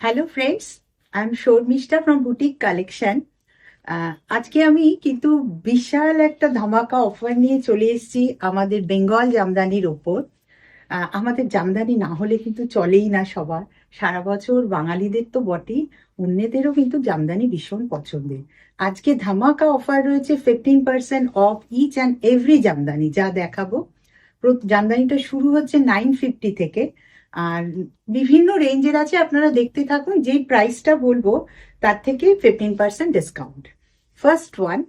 Hello friends, I am Sharmistha from boutique collection. আজকে আমি কিন্তু বিশাল একটা ধামাকা অফার নিয়ে চলে এসেছি আমাদের বেঙ্গল জামদানির ওপর। আমাদের জামদানি না হলে কিন্তু চলেই না সবার। সারা বছর বাঙালিদের তো বটেই, অন্যদেরও কিন্তু জামদানি ভীষণ পছন্দের। আজকে ধামাকা অফার রয়েছে 15% off each and every jamdani যা দেখাবো। জামদানিটা শুরু হচ্ছে 950 থেকে, আর বিভিন্ন রেঞ্জের আছে। আপনারা দেখতে থাকুন, যেই প্রাইসটা বলবো তার থেকে 15% ডিসকাউন্ট। ফার্স্ট ওয়ান,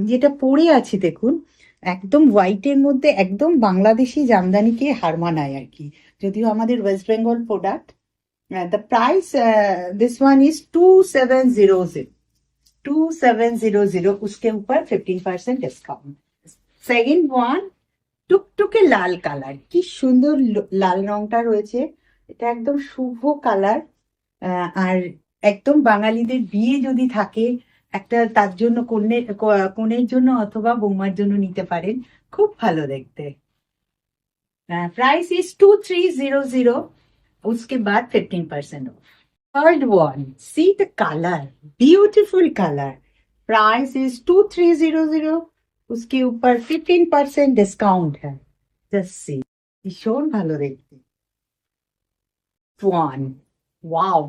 যেটা পরে আছি দেখুন, একদম হোয়াইটের মধ্যে একদম বাংলাদেশি জামদানিকে হার মানায় আর কি, যদিও আমাদের West Bengal product. The price this one is 2700, 2700। उसके ऊपर 15% डिस्काउंट। সেকেন্ড ওয়ান, টুকটুকে লাল কালার, কি সুন্দর লাল রংটা রয়েছে। এটা একদম শুভ কালার, আর একদম বাঙালিদের বিয়ে যদি থাকে একটা, তার জন্য কনের জন্য অথবা বৌমার জন্য নিতে পারেন, খুব ভালো দেখতে। Price is 2300। उसके बाद 15% of. Third one, see the colour, beautiful colour. Price is 2300। उसके ऊपर 15% डिस्काउंट है। जस्ट सी, भीषण ভালো দেখতে। One, wow,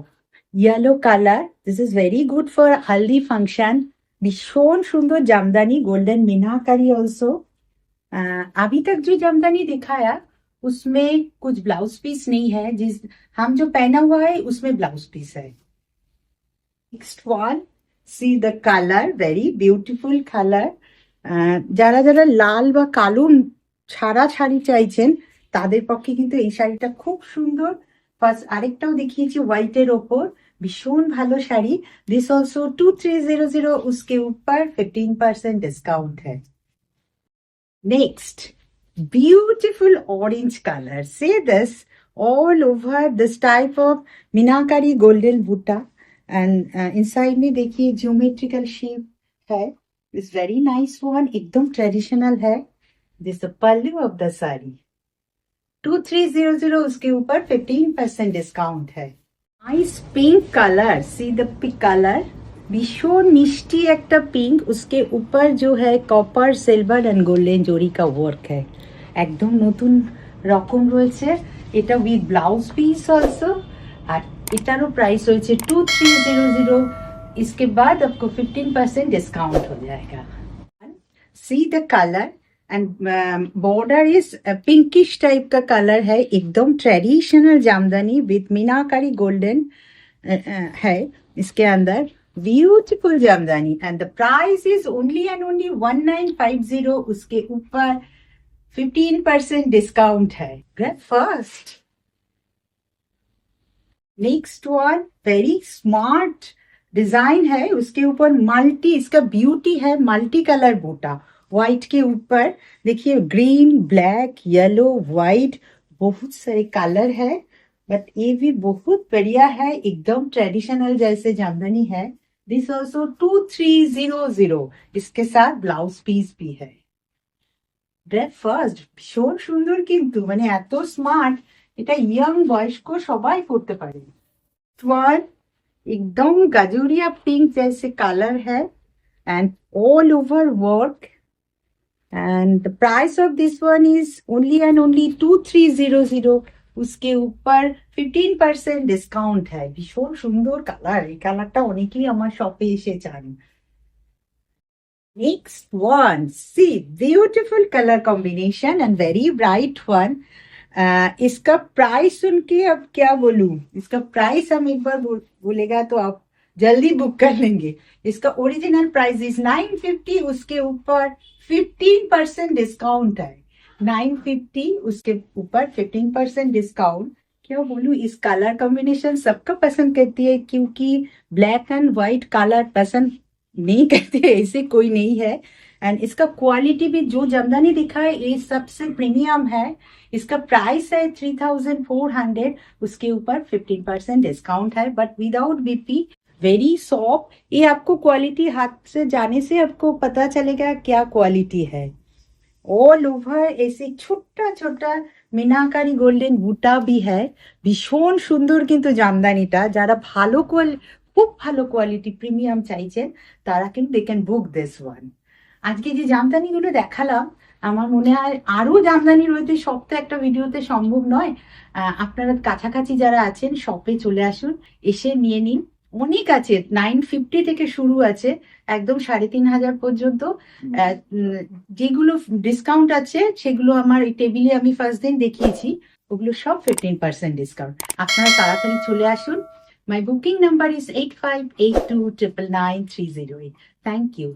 yellow color. This is very good for haldi function. भीषण सुंदर जामदानी, गोल्डन मीनाकारी ऑल्सो। अभी तक जो जामदानी दिखाया उसमें कुछ ब्लाउज पीस नहीं है, जिस हम जो पहना हुआ है उसमें ब्लाउज पीस है। Next one, see the colour, very beautiful colour. যারা যারা লাল বা কালো ছাড়া শাড়ি চাইছেন তাদের পক্ষে কিন্তু এই শাড়িটা খুব সুন্দর। ফার্স্ট আরেকটাও দেখিয়েছি হোয়াইটের ওপর, ভীষণ ভালো শাড়ি। This also 2300। उसके ऊपर 15% डिस्काउंट है। Next, beautiful orange color. Say this, all over this type of meenakari golden butta, and inside में देखिए geometrical shape है। It's very nice one, एकदम traditional है। This is the pallu of the saree, 2300। उसके ऊपर 15% discount है। Nice pink colour, see the pink colour, भीषण मिष्टी একটা পিঙ্ক। उसके ऊपर जो है কপার সিলভার এন্ড গোল্ডেন জরি का वर्क है, একদম নতুন রকম রয়েছে। এটা উইথ ব্লাউজ পিস অলসো, আর এটারও প্রাইস রয়েছে 2300। इसके बाद आपको 15% डिस्काउंट हो जाएगा। See the colour, and border is pinkish type का कलर है, एकदम traditional jamdani with meenakari golden है इसके अंदर। Beautiful jamdani, and the price is only and only 1950। उसके ऊपर 15% डिस्काउंट है। Grab first. Next one, very smart design है। उसके ऊपर मल्टी, इसका ब्यूटी है मल्टी कलर बूटा। व्हाइट के ऊपर देखिए ग्रीन, ब्लैक, येलो, व्हाइट, बहुत सारे कलर है। बट ये भी बहुत बढ़िया है, एकदम ट्रेडिशनल जैसे जामदानी है। This also 2300। इसके साथ ब्लाउज पीस भी है। ड्रेस ফার্স্ট, ভীষণ সুন্দর কিন্তু, মানে এত স্মার্ট, এটা ইয়াং বয়স্ক সবাই করতে পারে। ওয়ান, एकदम गजूरिया पिंक जैसे कलर है, and all over work, and the price of this one is only and only 2300। उसके ऊपर 15% डिस्काउंट है। भीषण সুন্দর কালার, এই কালারটা অনেকেই আমার শপে এসে চান। Next one, see beautiful colour combination and very bright one. इसका प्राइस सुन के अब क्या बोलूं, इसका प्राइस हम एक बार बोलेगा तो आप जल्दी बुक कर लेंगे। इसका ओरिजिनल प्राइस इज 950। उसके ऊपर 15% डिस्काउंट है। 950, उसके ऊपर 15% डिस्काउंट। क्या बोलूं, इस कलर कॉम्बिनेशन सबका पसंद करती है, क्योंकि ब्लैक एंड व्हाइट कलर पसंद नहीं करते ऐसे कोई नहीं है। एंड इसका क्वालिटी भी, जो जामदानी दिखा है ये सबसे प्रीमियम है। इसका प्राइस है 3400। उसके ऊपर 15% डिस्काउंट है, but without BP, very soft. ये आपको क्वालिटी हाथ से जाने से आपको पता चलेगा क्या क्वालिटी है। ऑल ओवर ऐसे छोटा छोटा মিনাকারি গোল্ডেন বুটা বি হ্যায়, ভীষণ সুন্দর কিন্তু জামদানিটা। যারা খুব ভালো কোয়ালিটি প্রিমিয়াম চাইছেন তারা কিন্তু they can book this one. আজকে যে জামদানিগুলো দেখালাম, আমার মনে হয় আরো জামদানি রয়েছে, সব তো একটা ভিডিওতে সম্ভব নয়। আপনারা কাছাকাছি যারা আছেন শপে চলে আসুন, এসে নিয়ে নিন। অনেক আছে, 950 থেকে শুরু আছে, একদম 3,500 পর্যন্ত। যেগুলো ডিসকাউন্ট আছে সেগুলো আমার এই টেবিলে আমি ফার্স্ট দিন দেখিয়েছি, ওগুলো সব 15% ডিসকাউন্ট। আপনারা তাড়াতাড়ি চলে আসুন। My booking number is 8582999308। Thank you.